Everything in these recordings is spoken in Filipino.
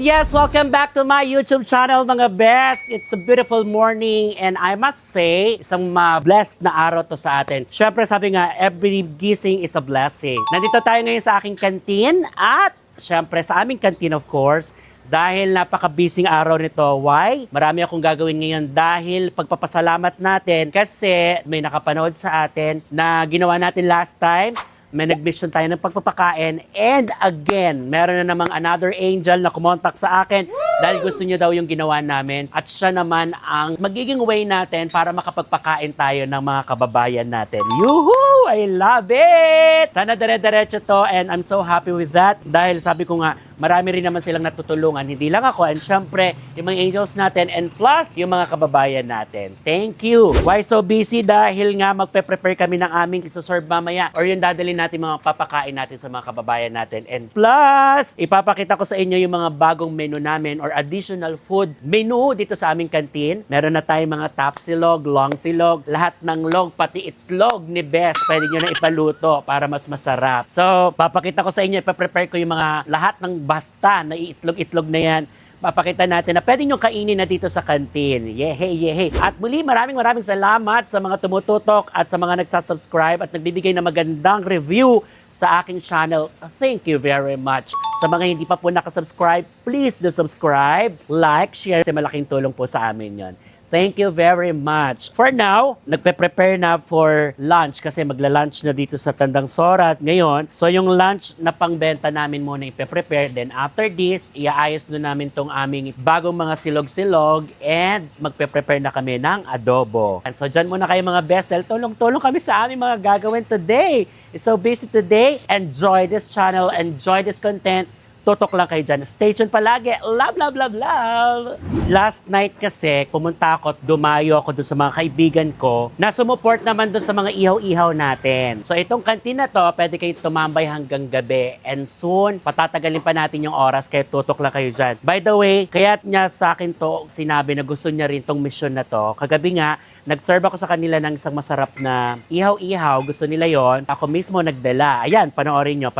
Yes, welcome back to my YouTube channel mga best. It's a beautiful morning and I must say, isang blessed na araw to sa atin. Syempre sabi nga, every gising is a blessing. Nandito tayo ngayon sa aking canteen at syempre sa aming canteen of course, dahil napaka-busy araw nito. Why? Marami akong gagawin ngayon dahil pagpapasalamat natin kasi may nakapanood sa atin na ginawa natin last time. May nag-mission tayo ng pagpapakain. And again, meron na namang another angel na kumontak sa akin dahil gusto niya daw yung ginawa namin. At siya naman ang magiging way natin para makapagpakain tayo ng mga kababayan natin. Yuhu! I love it! Sana dire-diretso to and I'm so happy with that dahil sabi ko nga, marami rin naman silang natutulungan. Hindi lang ako and syempre, yung mga angels natin and plus, yung mga kababayan natin. Thank you! Why so busy? Dahil nga magpe-prepare kami ng aming isoserve mamaya or yung dadalhin natin mga papakain natin sa mga kababayan natin. And plus, ipapakita ko sa inyo yung mga bagong menu namin or additional food menu dito sa aming canteen. Meron na tayong mga top silog, long silog, lahat ng log, pati itlog ni Best. Pwede nyo na ipaluto para mas masarap. So, papakita ko sa inyo, ipaprepare ko yung mga lahat ng basta na iitlog-itlog na yan. Papakita natin na pwede nyo kainin na dito sa canteen. Yehey, yehey. At muli, maraming salamat sa mga tumututok at sa mga nagsasubscribe at nagbibigay ng magandang review sa aking channel. Thank you very much. Sa mga hindi pa po nakasubscribe, please do subscribe, like, share. Kasi malaking tulong po sa amin yon. Thank you very much. For now, nagpe-prepare na for lunch kasi magla-lunch na dito sa Tandang Sorat ngayon. So yung lunch na pangbenta namin muna ipe-prepare. Then after this, iaayos na namin tong aming bagong mga silog-silog and magpe-prepare na kami ng adobo. And so dyan muna kayo mga best dahil tulong-tulong kami sa aming mga gagawin today. It's so busy today. Enjoy this channel. Enjoy this content. Tutok lang kayo dyan. Stay tuned palagi. Love, love, love, love! Last night kasi, pumunta ako at dumayo ako doon sa mga kaibigan ko na sumuport naman doon sa mga ihaw-ihaw natin. So itong kantin na to, pwede kayo tumambay hanggang gabi. And soon, patatagalin pa natin yung oras kaya tutok lang kayo dyan. By the way, kaya't niya sa akin to sinabi na gusto niya rin tong mission na to. Kagabi nga, nag-serve ako sa kanila ng isang masarap na ihaw-ihaw. Gusto nila yon. Ako mismo nagdala. Ayan, panoorin nyo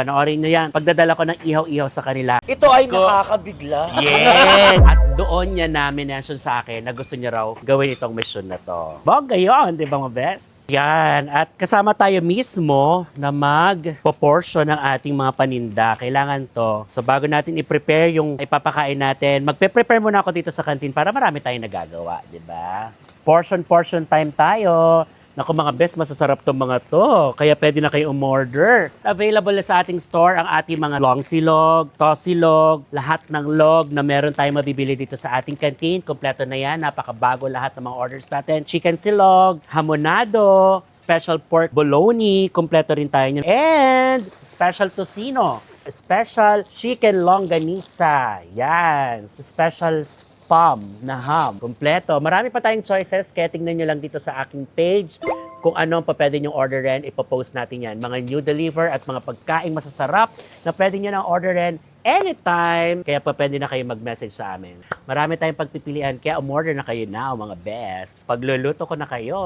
yan. Pagdadala ko ng ihaw-ihaw sa kanila. Ito ay nakakabigla. Yes! At doon niya namin mention sa akin na gusto niya raw gawin itong mission na to. Bongga yun, di ba mga best? Yan. At kasama tayo mismo na mag-proportion ng ating mga paninda. Kailangan to. So bago natin i-prepare yung ipapakain natin, magpe-prepare muna ako dito sa canteen para marami tayong nagagawa. Di ba? Portion time tayo. Naku mga best, masasarap tong mga to. Kaya pwede na kayo umorder. Available na sa ating store ang ating mga long silog, tosilog, lahat ng log na meron tayong mabibili dito sa ating canteen. Kompleto na yan. Napakabago lahat ng mga orders natin. Chicken silog, hamonado, special pork bologna, kompleto rin tayo niyan. And special tocino, special chicken longanisa. Yan. Special spam na ham. Kompleto. Marami pa tayong choices kaya tingnan nyo lang dito sa aking page kung ano pa pwede nyong orderin. Ipopost natin yan. Mga new deliver at mga pagkaing masasarap na pwede nyo nang orderin anytime. Kaya pa pwede na kayo mag-message sa amin. Marami tayong pagpipilian kaya umorder na kayo now mga best. Pagluluto ko na kayo.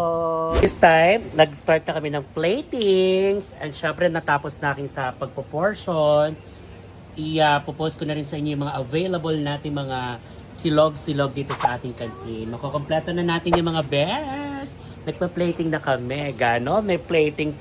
This time, nag-start na kami ng platings and syempre natapos na aking sa pagpoportion. I-popost ko na rin sa inyo yung mga available natin mga silog-silog dito sa ating canteen. Makukompleto na natin yung mga best. Nagpa-plating na kami. Gano? May plating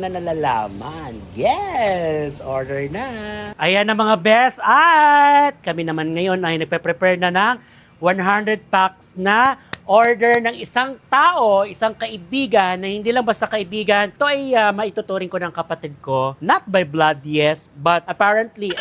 na nalalaman. Yes! Order na! Ayan na mga best. At kami naman ngayon ay nagpe-prepare na ng 100 packs na order ng isang tao, isang kaibigan na hindi lang basta kaibigan. Ito ay maituturing ko ng kapatid ko. Not by blood, yes, but apparently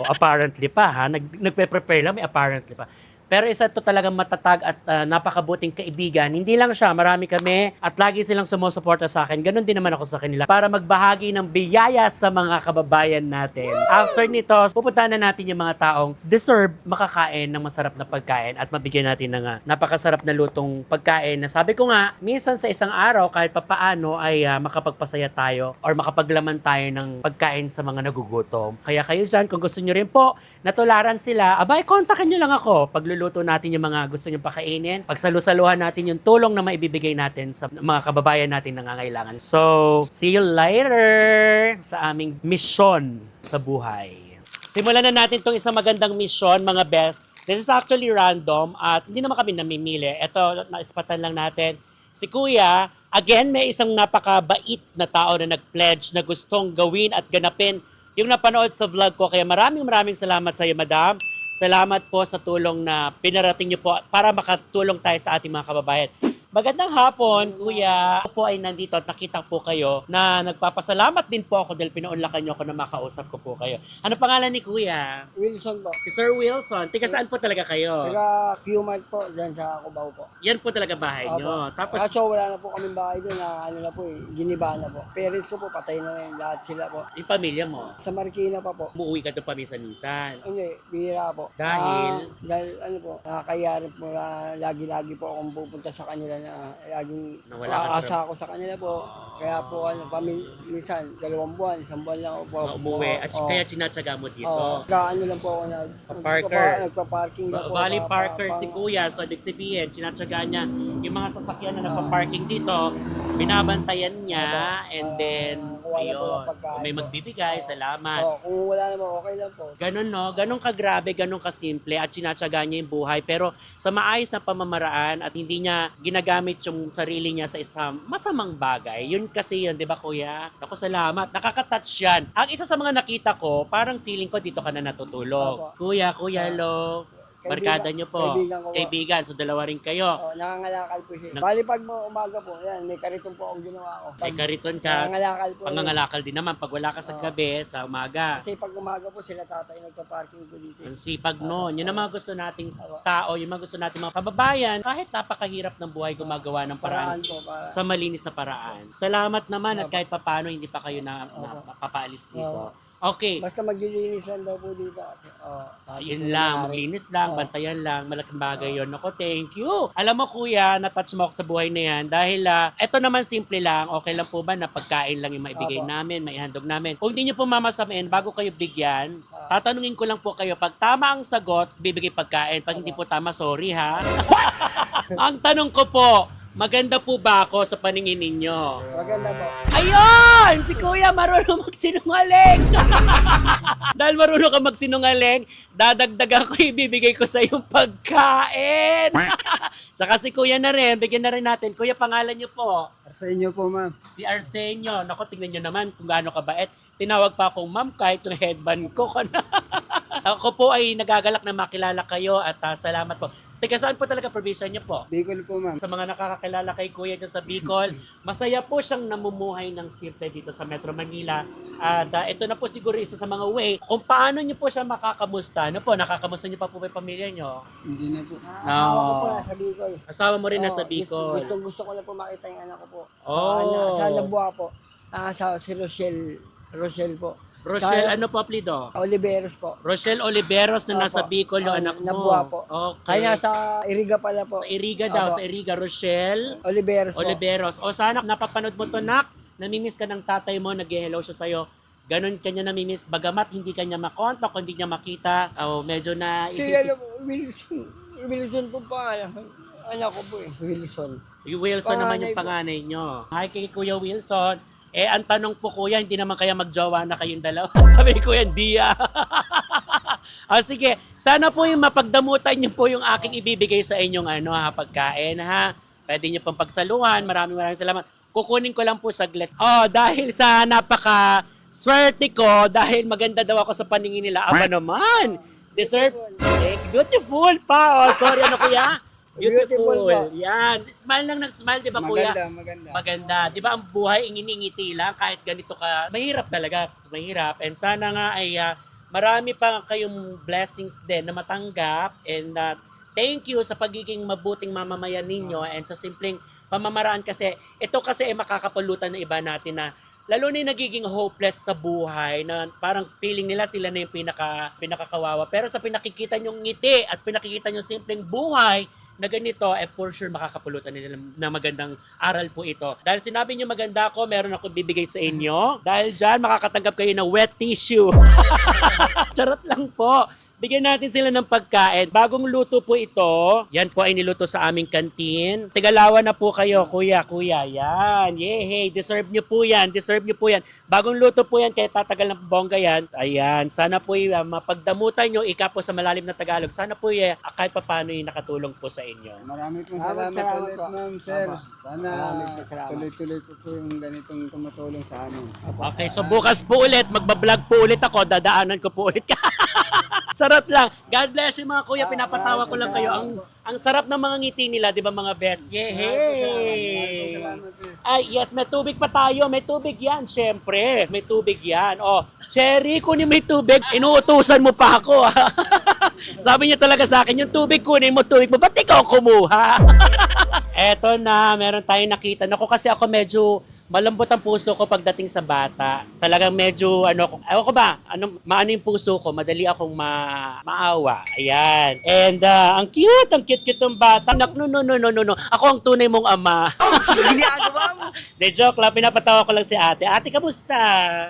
pa ha, nagpe-prepare lang, may apparently pa. Pero isa to talagang matatag at napakabuting kaibigan. Hindi lang siya, marami kami at lagi silang sumusuporta sa akin. Ganon din naman ako sa kanila para magbahagi ng biyaya sa mga kababayan natin. After nito, pupuntahan na natin yung mga taong deserve makakain ng masarap na pagkain at mabigyan natin ng napakasarap na lutong pagkain na sabi ko nga, minsan sa isang araw kahit papaano ay makapagpasaya tayo or makapaglaman tayo ng pagkain sa mga nagugutom. Kaya kayo dyan, kung gusto nyo rin po natularan sila, abay, kontakin nyo lang ako. Pagluluto natin yung mga gusto nyo pakainin. Pagsalusaluhan natin yung tulong na maibibigay natin sa mga kababayan natin na nangangailangan. So, see you later sa aming mission sa buhay. Simulan na natin itong isang magandang misyon, mga best. This is actually random at hindi naman kami namimili. Ito, naispatan lang natin. Si Kuya, again, may isang napakabait na tao na nag-pledge na gustong gawin at ganapin yung napanood sa vlog ko. Kaya maraming salamat sa iyo, Madam. Salamat po sa tulong na pinarating niyo po para makatulong tayo sa ating mga kababayan. Magandang hapon, Kuya. Ako po ay nandito at nakita po kayo na nagpapasalamat din po ako dahil pinaunlakan niyo ako na makausap ko po kayo. Ano pangalan ni Kuya? Wilson po. Si Sir Wilson. Tiga saan po talaga kayo? Taga Q-Mart po, dyan sa Cubao po. Yan po talaga bahay Opo. niyo. Tapos, Kaso wala na po kaming bahay doon na ano na po giniba na po. Parents ko po, patay na rin lahat sila po. yung pamilya mo, Sa Marikina pa po. umuwi ka doon paminsan-minsan. Hindi, bihira po. Dahil? Dahil ano po, nakakayari po na lagi-lagi po akong pupunta sa kanila na laging Na wala kang aasa ako sa kanila po. Kaya po ano, minsan, 2 buwan, 1 buwan lang ako po. Na umuwi. At Oo. kaya tinatsaga mo dito. Oo. Ano lang po ako Parker. nagpa-parking lang po. Valley Parker si Kuya. So, ibig sabihin, sinatsaga niya yung mga sasakyan na nagpa-parking dito, binabantayan niya, and then, Wala po ng ayun, pagkain kung may po. magbibigay, salamat. Oo, kung wala naman, okay lang po. Ganon, no? Ganon kagrabe, ganon kasimple at sinatsaga niya yung buhay. Pero sa maayos na pamamaraan at hindi niya ginagamit yung sarili niya sa isang masamang bagay. Yun kasi yun, di ba Kuya? Ako, salamat. Nakaka-touch yan. Ang isa sa mga nakita ko, parang feeling ko dito ka na natutulog. Opo. Kuya, Lo. Barkada niyo po. Kaibigan ko po. Kaibigan. So, dalawa rin kayo. Oo, nangangalakal po siya. Bali pag umaga po, yan, may kariton po akong ginawa ko. May kariton ka. Nangangalakal po. Pangangalakal din naman pag wala ka sa gabi, sa umaga. Kasi pag umaga po, sila tatay nagpa-parking po dito. Ang sipag noon. Yun ang mga gusto nating tao, yung mga gusto nating mga kababayan. Kahit napakahirap ng buhay, gumagawa ng paraan Paraan po, para- sa malinis na paraan. Salamat naman at kahit papano hindi pa kayo napapaalis dito. Okay. Basta maglilinis lang daw po dito. Kasi, Yun lang, maglinis lang, bantayan lang, malaking bagay yun. Ako, thank you. Alam mo Kuya, natouch mo ako sa buhay na yan dahil eto naman simple lang, okay lang po ba na pagkain lang yung maibigay namin, maihandog namin. Kung hindi nyo po mamasamin, bago kayo bigyan, tatanungin ko lang po kayo, pag tama ang sagot, bibigay pagkain. Pag hindi po tama, sorry ha. Ang tanong ko po, maganda po ba ako sa paningin ninyo? Maganda po. Ayun! Si Kuya marunong magsinungaling! Dahil marunong ka magsinungaling, dadagdagan ko, ibibigay ko sa yung pagkain! Saka si Kuya na rin, bigyan na rin natin. Kuya, pangalan niyo po? Sa inyo po, ma'am. Si Arsenio. Naku, tingnan niyo naman kung gaano kabait. Tinawag pa akong ma'am kahit yung headband ko. Ako po ay nagagalak na makilala kayo at salamat po. Tiga saan po talaga probinsya niyo po? Bicol po, ma'am. Sa mga nakakakilala kay Kuya dyan sa Bicol, masaya po siyang namumuhay ng simple dito sa Metro Manila. At ito na po siguro isa sa mga way kung paano niyo po siya makakamusta. Ano po, nakakamusta niyo pa po yung pamilya niyo? Hindi na po. No. Asawa ko po nasa Bicol. Asawa mo rin nasa Oo, Bicol. Gusto ko na po makita yung anak ko po. Oh. Sa Labuha po. Si Rochelle po. Rochelle, Sa- ano po apelido? Oliveros po. Rochelle Oliveros na nasa Opo. Bicol yung Oh, anak mo. Nabuha po. Okay. Kaya nasa Iriga pala po. Sa Iriga daw, Opo. sa Iriga. Rochelle Oliveros po. Oliveros. O sana napapanood mo to, nak. Namimiss ka ng tatay mo, nag-hello siya sa'yo. Ganon kanya namimiss. Bagamat hindi kanya makontak, hindi niya makita. Medyo na... Si Wilson po pa. Anak ko po eh. Wilson. Yung Wilson naman yung Panganay panganay nyo. Hi kay Kuya Wilson. Ang tanong po Kuya, hindi naman kaya magjowa na kayong dalawa. Sabi ni Kuya, hindi sige, sana po yung mapagdamutan niyo po yung aking ibibigay sa inyong pagkain ha. Pwede niyo pong pagsaluhan. Maraming salamat. Kukunin ko lang po saglit. Dahil sa swerte ko, dahil maganda daw ako sa paningin nila. Aba naman. Deserve. Beautiful pa. Sorry Kuya. Beautiful. Beautiful po. Yan. Smile lang ng smile, di ba Kuya? Maganda. Maganda. Di ba ang buhay ingingiti lang kahit ganito ka. Mahirap talaga. Mahirap. And sana nga ay marami pa kayong blessings din na matanggap. And thank you sa pagiging mabuting mamamayan ninyo and sa simpleng pamamaraan kasi ito kasi ay makakapulutan ng iba natin na lalo na yung nagiging hopeless sa buhay na parang feeling nila sila na yung pinakakawawa. Pero sa pinakikita nyong ngiti at pinakikita nyong simpleng buhay na ganito, for sure makakapulutan nila na magandang aral po ito. Dahil sinabi niyo maganda ako, meron ako bibigay sa inyo. Dahil dyan, makakatanggap kayo ng wet tissue. Charot lang po. Bigyan natin sila ng pagkain. Bagong luto po ito. Yan po ay niluto sa aming kantin. Tigalawan na po kayo, kuya. Yan. Yehey. Deserve nyo po yan. Bagong luto po yan, kaya tatagal ng bongga yan. Ayan. Sana po mapagdamutan nyo, ika po sa malalim na Tagalog. Sana po kahit paano yung nakatulong po sa inyo. Marami pong Salamat salamat ulit, po. ma'am, sir. Sana Maraming salamat. tuloy-tuloy po yung ganitong tumutulong sa amin. Okay, so bukas po ulit, magbablog po ulit ako, dadaanan ko po ulit ka. Sarap lang. God bless you mga kuya, pinapatawa ko lang kayo. Ang sarap ng mga ngiti nila, di ba mga best? Yehey! Ay, yes, may tubig pa tayo. May tubig yan, syempre. May tubig yan. Oh, Cherry, kunin mo yung tubig. Inuutusan mo pa ako. Sabi niya talaga sa akin, yung tubig kunin mo, ba't ikaw kumuha? Eto na, meron tayong nakita. Naku, kasi ako medyo malambot ang puso ko pagdating sa bata. Talagang medyo, ewan ko ba, maano yung puso ko, madali akong maawa. Ayan. And ang cute ng bata. No. Ako ang tunay mong ama. Ginagawa mo. De joke lang, pinapatawa ko lang si ate. Ate, kamusta?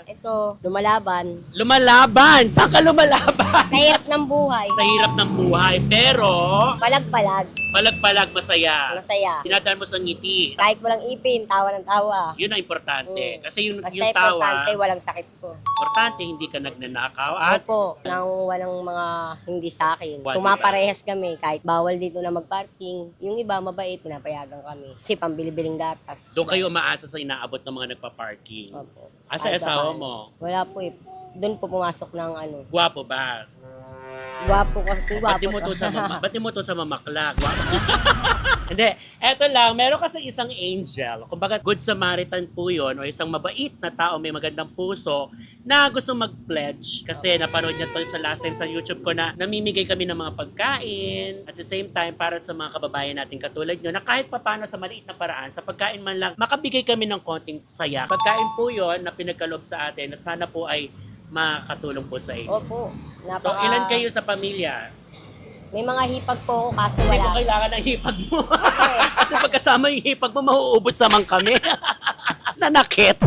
Ito, lumalaban. Lumalaban! Saan ka lumalaban? Sa hirap ng buhay. Sa hirap ng buhay. Pero, Palag-palag. palag-palag masaya. Masaya. Tinadaan mo sa ngiti. Kahit walang ipin, tawa ng tawa. Yun ang importante. Kasi yung Basta tawa, importante, walang sakit ko. importante, hindi ka nagnanakaw. At Opo, nang walang mga hindi sa akin. Wala. Pumaparehas kami, kahit bawal dito na magparking. Yung iba, mabait, pinapayagan kami. Kasi pambili-biling gatas. doon kayo umaasa sa inaabot ng mga nagpa-parking. Opo. Asa Kahit asawa saan. mo? Wala po eh. Doon po pumasok ng Gwapo ba? Gwapo ko. Ba't di mo to sa mamakla? Gwapo. Hindi. Eto lang, meron kasi isang angel. Kumbaga, good Samaritan po yun, o isang mabait na tao, may magandang puso, na gusto mag-pledge. Kasi napanood niya to sa last time sa YouTube ko na namimigay kami ng mga pagkain. At the same time, para sa mga kababayan natin katulad nyo, na kahit papano sa maliit na paraan, sa pagkain man lang, makabigay kami ng konting saya. Pagkain po yun na pinagkaloob sa atin at sana po ay makatulong po sa inyo. Opo. So, ilan kayo sa pamilya? May mga hipag po, kaso Hindi ko wala. kailangan ng hipag mo. Kasi pagkasama yung hipag mo, mauubos naman kami. Nanakit.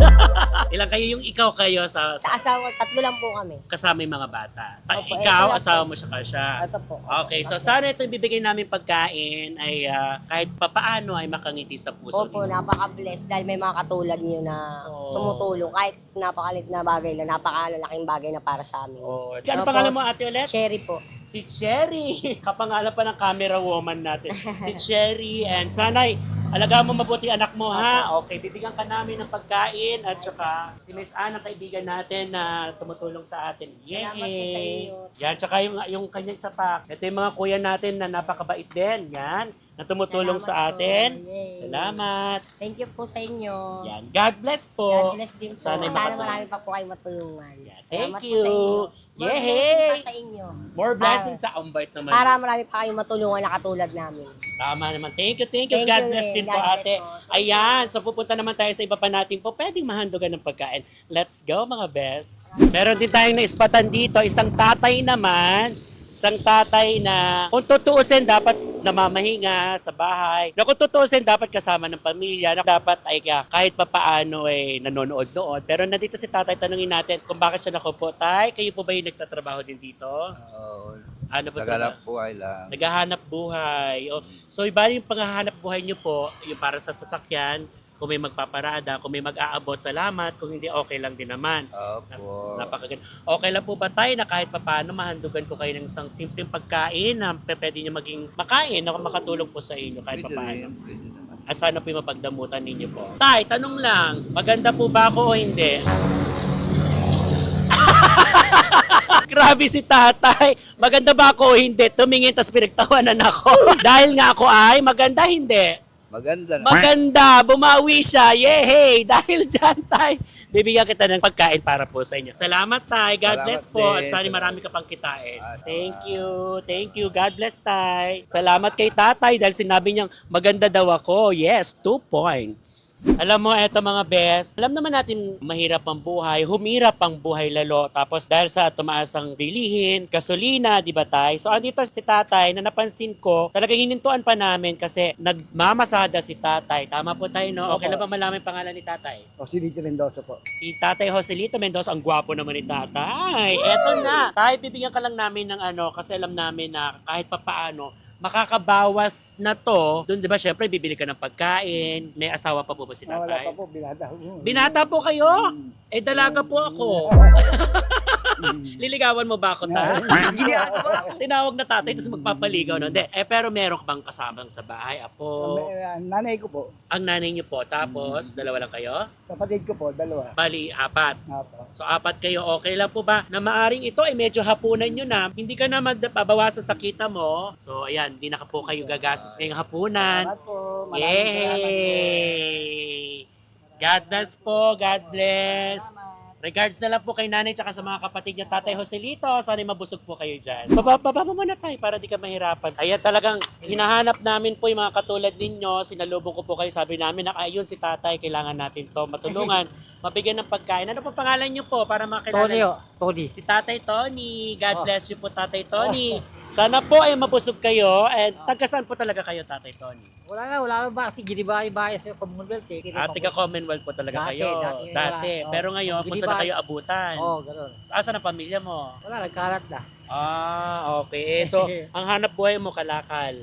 Ilan kayo yung kayo sa Sa asawa, 3 lang po kami. kasama yung mga bata? Opo, Ikaw, ito lang asawa po. mo siya. Ito po. Okay, so sana ito ibibigay namin pagkain ay kahit papaano ay makangiti sa puso Opo, ninyo. napaka-blessed dahil may mga katulad niyo na Oo. tumutulong. Kahit napakalit na bagay na, napakalaking bagay na para sa amin. Oh, ano Opo. pangalan mo, Ate ulit? Cherry po. Si Cherry. Kapangalan pa ng camera woman natin. Si Cherry. And sana'y alagaan mo mabuti anak mo, ha? Okay, bibigyan ka namin ng pagkain at saka si Miss Anna, kaibigan natin na tumutulong sa atin. Yay! Salamat po sa inyo. Yan, tsaka yung kanyang sapak. Ito yung mga kuya natin na napakabait din. Yan, na tumutulong sa Salamat po. atin. Yay. Salamat. Thank you po sa inyo. Yan, God bless po. God bless din po. Sana'y Sana makatulong. marami pa po kayo matulungan. Yeah, thank Salamat you. po sa inyo. More Yay! blessing pa sa inyo. More blessings sa umbait naman. Para marami pa kayong matulungan na katulad namin. Tama naman. Thank you. Thank God you, bless eh. din po, God bless ate. po. Ayan. So, pupunta naman tayo sa iba pa natin po. Pwedeng mahandugan ng pagkain. Let's go, mga best. Meron din tayong naispatan dito. Isang tatay naman. Isang tatay na kung tutuusin dapat namamahinga sa bahay. Na kung tutuusin dapat kasama ng pamilya. Na dapat ay kahit papaano ay nanonood-nood. Pero nandito si tatay, tanungin natin kung bakit siya nakupo. Tay, kayo po ba yung nagtatrabaho din dito? Oo, Ano po naghanap buhay lang. Naghahanap buhay. O, so, iba yung panghahanap buhay nyo po, yung para sa sasakyan, kung may magpaparada, kung may mag-aabot, salamat. Kung hindi, okay lang din naman. Opo. Napakaganda. Okay lang po ba tayo na kahit papaano mahandugan ko kayo ng isang simpleng pagkain na pwede nyo maging makain na makatulong po sa inyo kahit Pwede papaano. rin, pwede naman. At sana po yung mapagdamutan ninyo po. Tay, tanong lang, maganda po ba ako o hindi? Grabe si tatay. Maganda ba ako o hindi? Tumingin tas pinagtawanan ako. Dahil nga ako ay maganda, hindi. Maganda na. Maganda, bumawi siya. Yehey! Dahil dyan, tay, bibigyan kita ng pagkain para po sa inyo. Salamat, tay. God Salamat bless po. din. At sana Salamat. marami ka pang kitain. Salamat. Thank you. Thank you. God bless, tay. Salamat kay tatay dahil sinabi niyang maganda daw ako. Yes, 2 points. Alam mo, eto mga best, alam naman natin mahirap ang buhay, humirap ang buhay lalo. Tapos dahil sa tumaas ang bilihin, gasolina, di ba tay? So andito si tatay na napansin ko, talagang hinintuan pa namin kasi nagmamasada kalsada si tatay. Tama po tayo, no? Okay lang ba malaman yung pangalan ni tatay? O, si Lito Mendoza po. Si Tatay Joselito Mendoza, ang gwapo naman ni Tatay. Eto na. Tay, bibigyan ka lang namin ng kasi alam namin na kahit papaano, makakabawas na to. Doon, di ba, syempre, bibili ka ng pagkain. May asawa pa po ba si Wala Tatay? pa po, binata po. Binata po kayo? Eh, dalaga po ako. Liligawan mo ba ako, Tay? Tinawag na tatay, tapos magpapaligaw. No? Hindi. Pero meron ka bang kasama sa bahay, apo? Nanay ko po, Ang nanay niyo po, tapos dalawa lang kayo? kapatid ko po, dalawa. Bali, apat. Apo. So, apat kayo, okay lang po ba? Na maaring ito ay medyo hapunan nyo na. Hindi ka na mabawasan sa kita mo. So, ayan, hindi na po kayo gagastos ngayong hapunan. Salamat po. Maraming salamat po. Yay! God bless po. God bless. Regards na lang po kay nanay tsaka sa mga kapatid niya, Tatay Joselito. Sana mabusog po kayo dyan. Baba mo muna tayo para di ka mahirapan. Ayan talagang hinahanap namin po yung mga katulad ninyo. Sinalubong ko po kayo. Sabi namin na ayun si tatay, kailangan natin to matulungan. Mabigyan ng pagkain. Ano po pangalan niyo po para makilala? Tony. Si Tatay Tony. God bless you po, Tatay Tony. Sana po ay mabusog kayo. And taga-saan po talaga kayo, Tatay Tony? Wala ba kasi ginibahay sa Commonwealth eh. Tiga Commonwealth po talaga Dati, kayo. dati, Dati. wala. Pero ngayon, kung saan na kayo abutan? gano'n. Asan ang pamilya mo? Wala, nagkarat na. Okay. So, ang hanap buhay mo, kalakal.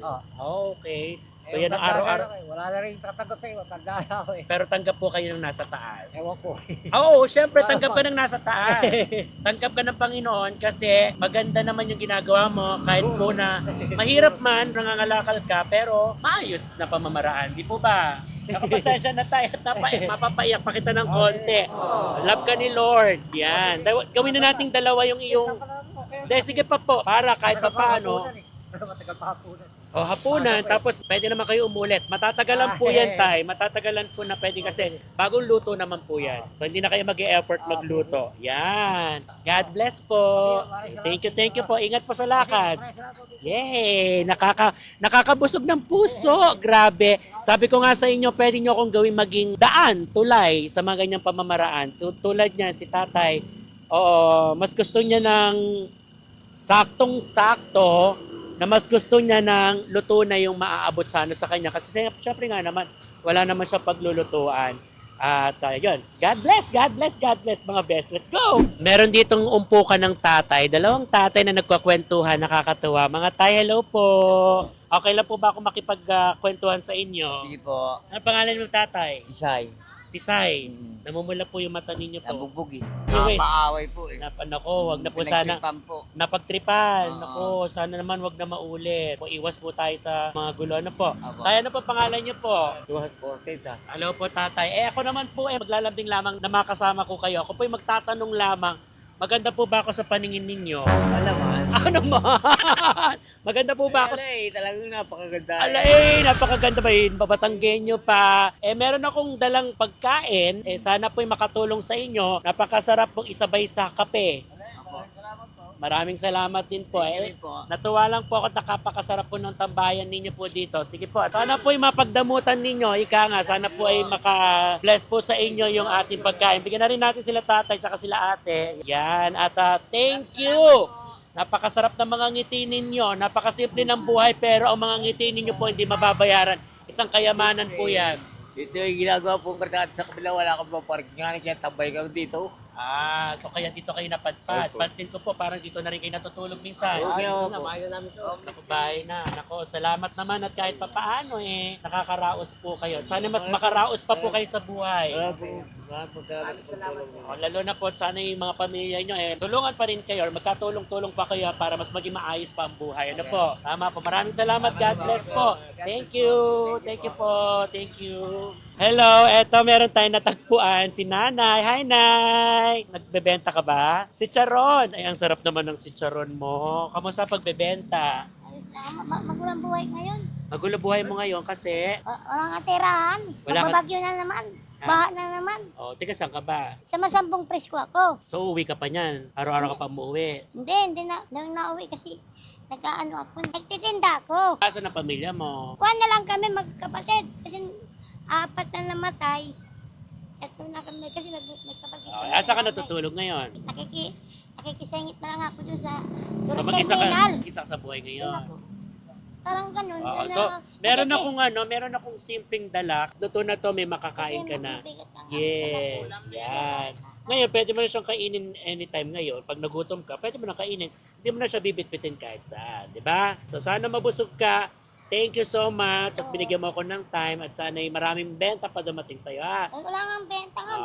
Okay. So, yan ang araw-araw. Wala na rin tatanggap sa iyo, tanda na ako eh. Pero tanggap po kayo ng nasa taas. Ewan ko. Oo, syempre, tanggap ka ng nasa taas. Tanggap ka ng Panginoon kasi maganda naman yung ginagawa mo kahit po na mahirap man, nangangalakal ka, pero maayos na pamamaraan. Di po ba? Nakapasensya na tayo at mapapaiyak pa kita ng konti. Love ka ni Lord. Yan. Gawin na nating dalawa yung iyong... Sige pa po. Para kahit pa paano. Pero matagal pa hapunan. Hapunan, tapos pwede naman kayo umulit. Matatagalan po yan, Tay. Matatagalan po na pwede kasi bagong luto naman po yan. So, hindi na kayo mag-e-effort magluto. Yan. God bless po. Thank you po. Ingat po sa lakad. Yay! Nakakabusog ng puso. Grabe. Sabi ko nga sa inyo, pwede nyo akong gawin maging daan, tulay sa mga ganyang pamamaraan. Tulad niya, si Tatay. Oo, mas gusto niya ng saktong-sakto na mas gusto niya ng luto na yung maaabot sana sa kanya. Kasi syempre nga naman, wala naman siya paglulutuan. At yun, God bless mga best. Let's go! Meron ditong umpukan ng tatay. Dalawang tatay na nagkwakwentuhan, nakakatuwa. Mga tay, hello po. Okay lang po ba ako makipagkwentuhan sa inyo? Sige po. Ano pangalan mo tatay? Isay. Tisay. Namumula po yung mata ninyo po. Nabubog eh. Anyways, Napaaway po eh. Nako, wag na po sana. Pinagtripan po. Napagtripan. Oo. Nako, sana naman wag na maulit. Kung iwas po tayo sa mga gulo. Ano po? Apo. Tayo, ano po pangalan niyo po? Duhat po, Tita. Hello po, tatay. Ako naman po maglalambing lamang na makasama ko kayo. Ako po magtatanong lamang, maganda po ba ako sa paningin ninyo? Ano naman? Ano naman? Maganda po ba ako? Talagang napakaganda. Napakaganda ba yun? Babatanggenyo pa. Meron akong dalang pagkain. Sana po'y makatulong sa inyo. Napakasarap pong isabay sa kape. Maraming salamat din po. Natuwa lang po ako at nakapakasarap po ng tambayan ninyo po dito. Sige po. Sana po'y mapagdamutan ninyo. Ika nga, sana po ay maka-bless po sa inyo yung ating pagkain. Bigyan na rin natin sila tatay at sila ate. Yan. At thank you. Napakasarap ng mga ngiti ninyo. Napakasimple ng buhay pero ang mga ngiti ninyo po hindi mababayaran. Isang kayamanan po yan. Dito yung ginagawa po kartaan sa kabila. Wala kang paparking nga. Kaya tambay kami dito. So kaya dito kayo napadpad. Pansin ko po, parang dito na rin kayo natutulog minsan. Okay po. Nakubahay na. Nako, salamat naman at kahit papaano nakakaraos po kayo. Sana mas makaraos pa po kayo sa buhay. Wala po. Wala po salamat. Lalo na po, sana yung mga pamilya nyo, tulungan pa rin kayo or magkatulong-tulong pa kayo para mas maging maayos pa ang buhay. Ano po? Tama po. Maraming salamat. God bless po. Thank you. Thank you po. Thank you. Hello, eto meron tayong natagpuan si Nanay. Hi, Nay! Nagbebenta ka ba? Si Charon. Ay, ang sarap naman ng si Charon mo. Kamusta pagbebenta? Magulang buhay ngayon. Magulo buhay mo ngayon kasi... Walang atirahan. Wala ka- Magbabagyo na naman. Baha na naman. Tiga saan ka ba? Sa masampung presko ako. So, uwi ka pa niyan. Araw-araw ka pa umuwi. Hindi nauwi kasi nag-ano ako. Nagtitinda ako. Asan ang pamilya mo? Kuha na lang kami magkapatid. Kasi 4 na namatay. Ito na kami kasi nagkapatid. Asa ka natutulog ngayon? Nakikisengit na lang ako dun sa So, Durang mag-isa Terminal. ka sa buhay Doon ngayon. ako. Parang ganun. Oo, Wala. so, meron akong simpleng dalak. Luto na to, may makakain ka na. Yes, yan. Ngayon, pwede mo na siyang kainin anytime ngayon. Pag nagutom ka, pwede mo na kainin. Hindi mo na siya bibitbitin kahit saan. Di ba? So, sana mabusog ka. Thank you so much at binigyan mo ako ng time at sana'y maraming benta pa dumating sa'yo, ha? Wala nga benta nga.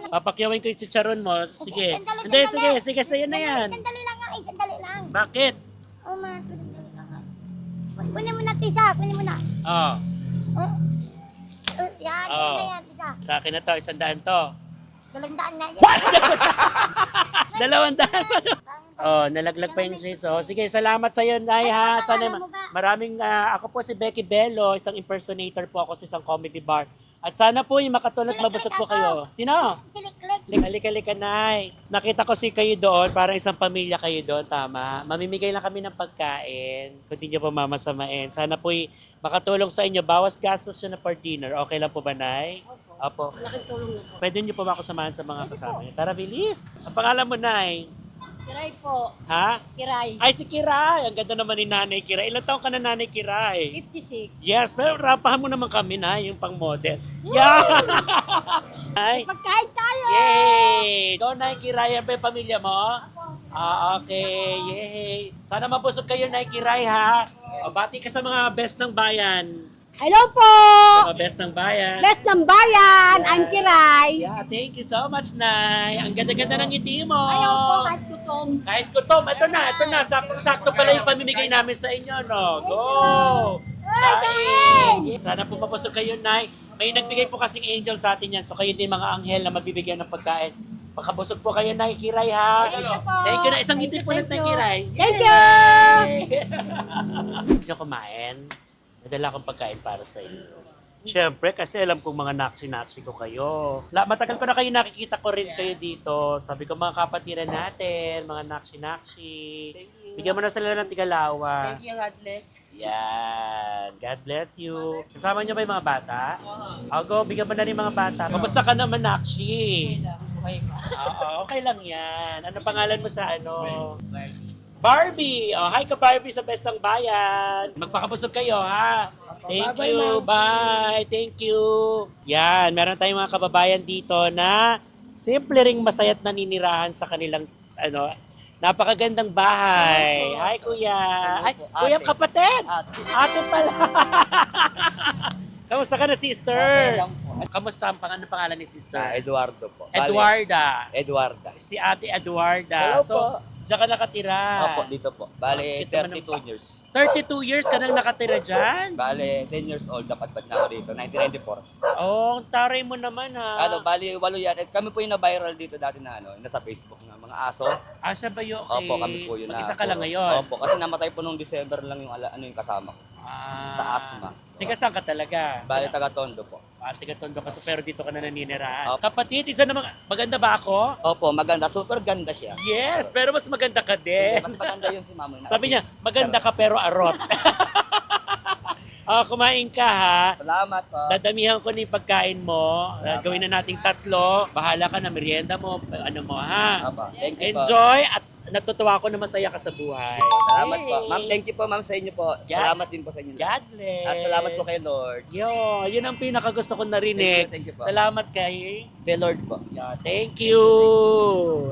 Papakyawin ko yung chicharon mo. Sige. Sandali, Hindi, sandali. sige, sa'yo na yan. Sandali lang nga eh, sandali lang. Bakit? Oh, ma, sandali lang nga. Kunin mo na, Tisa. Kunin mo na. Oh, Yan, Oh. yan na yan, Tisa. sa akin na to, 100 to. Dalandaan na yan. 200 pa to. Oh, nalaglag pa yung siso. Sige, salamat sa iyo, Nay, ha. Sana maraming, ako po si Becky Bello, isang impersonator po ako sa isang comedy bar. At sana po yung makatulad mabusog po kayo. Sino? Siliklik. Halika, Nay. Nakita ko si kayo doon, parang isang pamilya kayo doon, tama. Mamimigay lang kami ng pagkain, kung di nyo pa mamasamain. Sana po makatulong sa inyo. Bawas gastos yun na per dinner. Okay lang po ba, Nay? Opo. Laking tulong na po. Pwede nyo po ba ako samahan sa mga kasama niyo? Tara, bilis. Ang pangalan mo, Nay? Kiray po. Ha? Kiray. Ay, si Kiray. Ang ganda naman ni Nanay Kiray. Ilan taong ka na, Nanay Kiray? 56. Yes, pero rapahan mo naman kami na, yung pang model. Yeah! Ay, Pagkain tayo! yay! Ikaw, Nay Kiray, yan ba yung pamilya mo? Ah, okay. Yay! Sana mabusog kayo, Nay Kiray, ha? O, bati ka sa mga best ng bayan. Hello po! Sa mga best ng bayan. Best ng bayan, ang Kiray. Yeah, thank you so much, Nay. Ang ganda-ganda ng ngiti mo. Ayaw po kahit gutom. Kahit gutom, ito na. Sakto pala yung pamimigay namin sa inyo, no? Go! Kain! Sana po mapusog kayo, Nay. May nagbigay po kasing angel sa atin yan. So kayo din mga anghel na mabibigyan ng pagkain. Pagkabusog po kayo, Nay Kiray, ha? Thank you na. Isang ngiti po Nay Kiray. Thank you! Gusto nyo kumain? Nadala akong pagkain para sa inyo. Siyempre, kasi alam kong mga naksi-naksi ko kayo. Matagal ko na kayo nakikita ko rin kayo dito. Sabi ko mga kapatiran natin, mga naksi-naksi. Bigyan mo na sila ng tigalawa. Thank you, God bless. Yan. God bless you. Kasama niyo ba yung mga bata? O go, bigyan mo na rin mga bata. Kamusta ka naman, Nakshi? Oo, okay lang yan. Ano pangalan mo sa ano? Barbie! Oh, hi ka Barbie sa Best ng Bayan. Magpakabusog kayo, ha? Thank you. Bye. Thank you. Yan, meron tayong mga kababayan dito na simple ring masaya't naninirahan sa kanilang napakagandang bahay. Hi, Kuya. Ay, Kuya kapatid. Ate pala. Kamusta ka na, sister? Kamusta ang pangalan ni sister? Eduardo po. Eduarda. Eduarda. Si Ate Eduarda. Hello So, po. diyan ka nakatira. Opo, dito po. Bale, Kita mo 32 years. 32 years ka nang nakatira dyan? Bale, 10 years old, dapat na ako dito. 1994. Oh, ang taray mo naman, ha? Bali, 8 yan. At kami po yung na-viral dito dati na nasa Facebook na mga aso. Siya ba yun? Okay. Opo, kami po yun. Mag-isa ka lang ngayon? Opo, kasi namatay po nung December lang yung, yung kasama ko. Sa asthma. Tiga saan ka talaga? Bale, taga-Tondo po. Tiga Tondo ka, so, pero dito ka na naninirahan. Kapatid, isa namang, maganda ba ako? Opo, maganda. Super ganda siya. Yes, pero mas maganda ka din. Mas maganda yun si Mama. Sabi niya, maganda ka pero arot. Kumain ka, ha? Salamat po. Dadamihan ko na yung pagkain mo. Gawin na nating 3. Bahala ka na, merienda mo, ano mo, ha? Opo, thank you po. Enjoy at natutuwa ako na masaya ka sa buhay. Salamat po. Ma'am, thank you po ma'am sa inyo po. Salamat din po sa inyo. God bless. At salamat po kay Lord. Yun ang pinakagusto ko narinig. Thank you po. Salamat kay Kay Lord po. thank you.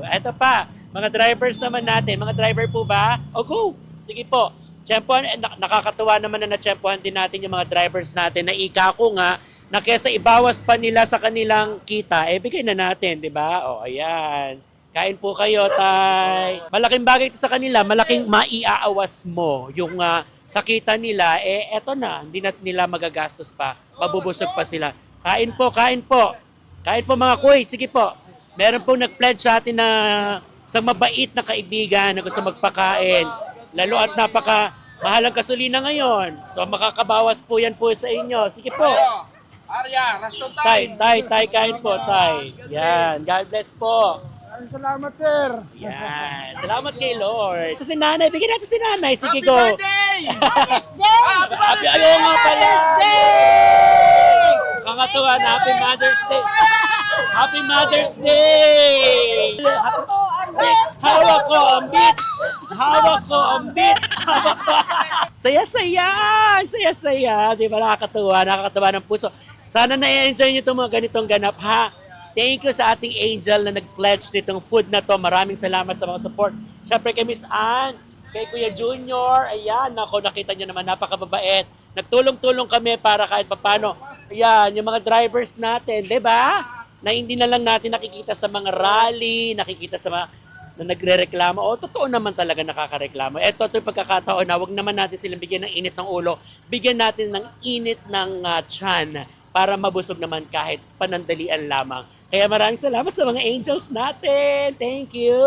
Ito pa, mga drivers naman natin. Mga driver po ba? O go! Sige po. Tiyempohan, nakakatuwa naman na natsyempohan din natin yung mga drivers natin na ika ko nga na kesa ibawas pa nila sa kanilang kita, bigay na natin, di ba? O, ayan. Kain po kayo, tay. Malaking bagay ito sa kanila, malaking maiaawas mo yung sa kita nila, eto na, hindi na nila magagastos pa, mabubusog pa sila. Kain po, kain po. Kain po mga kuy, sige po. Meron pong nag-pledge sa atin na isang mabait na kaibigan na gusto magpakain. Lalo at mahalang gasolina ngayon. So makakabawas po yan po sa inyo. Sige po. Arya, rason Tay, kain po, tay. Yan, God bless po. Salamat, sir. Yan. Salamat kay Lord. Ito si nanay. Bigyan natin si nanay. Sige, go. Happy ayaw nga pala. Kakatuwa na. Happy Mother's Day. Happy Mother's Day. Hawak ko ang beat. Hawak ko ang beat. Hawak ko. Saya-saya. Saya-saya. Di ba? Nakakatawa ng puso. Sana na-enjoy nyo itong mga ganitong ganap, ha? Thank you sa ating angel na nag-pledge nitong food na to. Maraming salamat sa mga support. Siyempre kay Miss Ann, kay Kuya Junior. Ayan, ako, nakita nyo naman, napakababait. Nagtulong-tulong kami para kahit papano. Ayan, yung mga drivers natin, di ba? Na hindi na lang natin nakikita sa mga rally, nakikita sa mga na nagre-reklamo. O, totoo naman talaga nakakareklamo. Ito yung pagkakataon na huwag naman natin silang bigyan ng init ng ulo. Bigyan natin ng init ng tiyan para mabusog naman kahit panandalian lamang. Kaya maraming salamat sa mga angels natin. Thank you!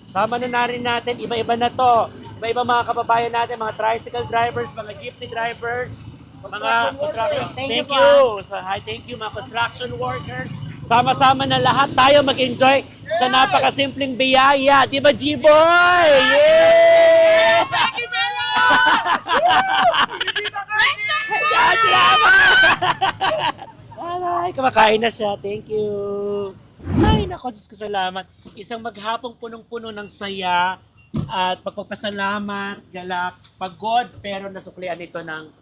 Sama na rin natin, iba-iba na to. Iba-iba mga kababayan natin, mga tricycle drivers, mga jeepney drivers, mga construction. Thank you! Thank you mga construction workers. Sama-sama na lahat tayo mag-enjoy sa napakasimpleng biyaya. Di ba, G-Boy? Yeah! Yan, salamat! Ay, kumakain na siya. Thank you. Ay, nako, Diyos ko, salamat. Isang maghapong punong-puno ng saya at pagpapasalamat, galak, pagod, pero nasuklian ito ng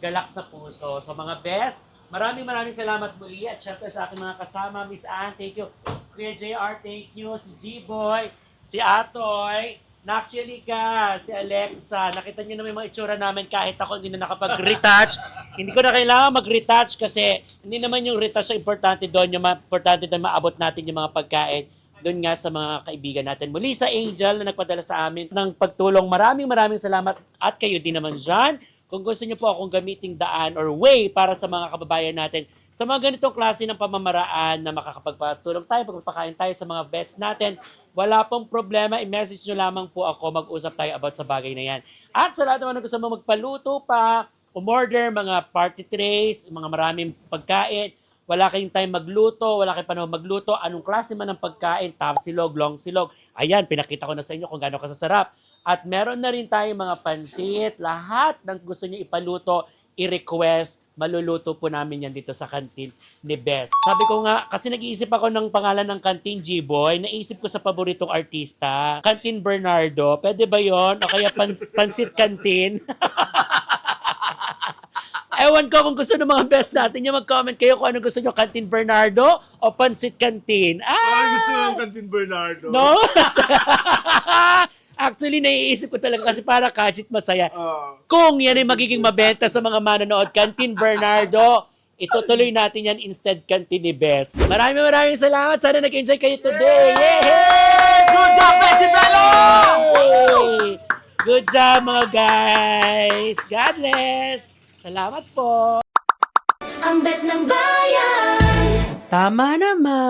galak sa puso. So mga best, maraming salamat muli at syempre sa aking mga kasama, Miss Ann, thank you. Kuya JR, thank you. Si G-Boy, si Atoy, actually ka, si Alexa, nakita niyo naman yung mga itsura namin kahit ako hindi na nakapag-retouch. Hindi ko na kailangan mag-retouch kasi hindi naman yung retouch ang importante doon. Yung importante doon maabot natin yung mga pagkain doon nga sa mga kaibigan natin. Muli sa Angel na nagpadala sa amin ng pagtulong. Maraming salamat at kayo din naman dyan. Kung gusto niyo po akong gamiting daan or way para sa mga kababayan natin sa mga ganitong klase ng pamamaraan na makakapagpatulong tayo, pagpapakain tayo sa mga best natin, wala pong problema, i-message nyo lamang po ako, mag-usap tayo about sa bagay na yan. At sa lahat naman na gusto mo magpaluto pa, umorder, mga party trays, mga maraming pagkain, wala kayong time magluto, wala kayong panahon magluto, anong klase man ng pagkain, top silog, long silog, ayan, pinakita ko na sa inyo kung gaano kasasarap. At meron na rin tayong mga pansit. Lahat ng gusto niyo ipaluto, i-request, maluluto po namin yan dito sa kantin ni Best. Sabi ko nga, kasi nag-iisip ako ng pangalan ng kantin, G-Boy, naisip ko sa paboritong artista, Kantin Bernardo. Pwede ba yon? O kaya pansit kantin? Ewan ko kung gusto ng mga best natin nyo, mag-comment kayo kung ano gusto nyo, Kantin Bernardo o Pansit Kantin. Gusto ng Kantin Bernardo. No? Actually, naiisip ko talaga kasi para kachit masaya. Kung yan ay magiging mabenta sa mga manonood, Kantin Bernardo, itutuloy natin yan instead Kantin ni Best. Maraming salamat. Sana nag-enjoy kayo today. Yay! Good job, Betty Bello! Good job, mga guys. God bless. Salamat po. Ang best ng bayan. Tama naman.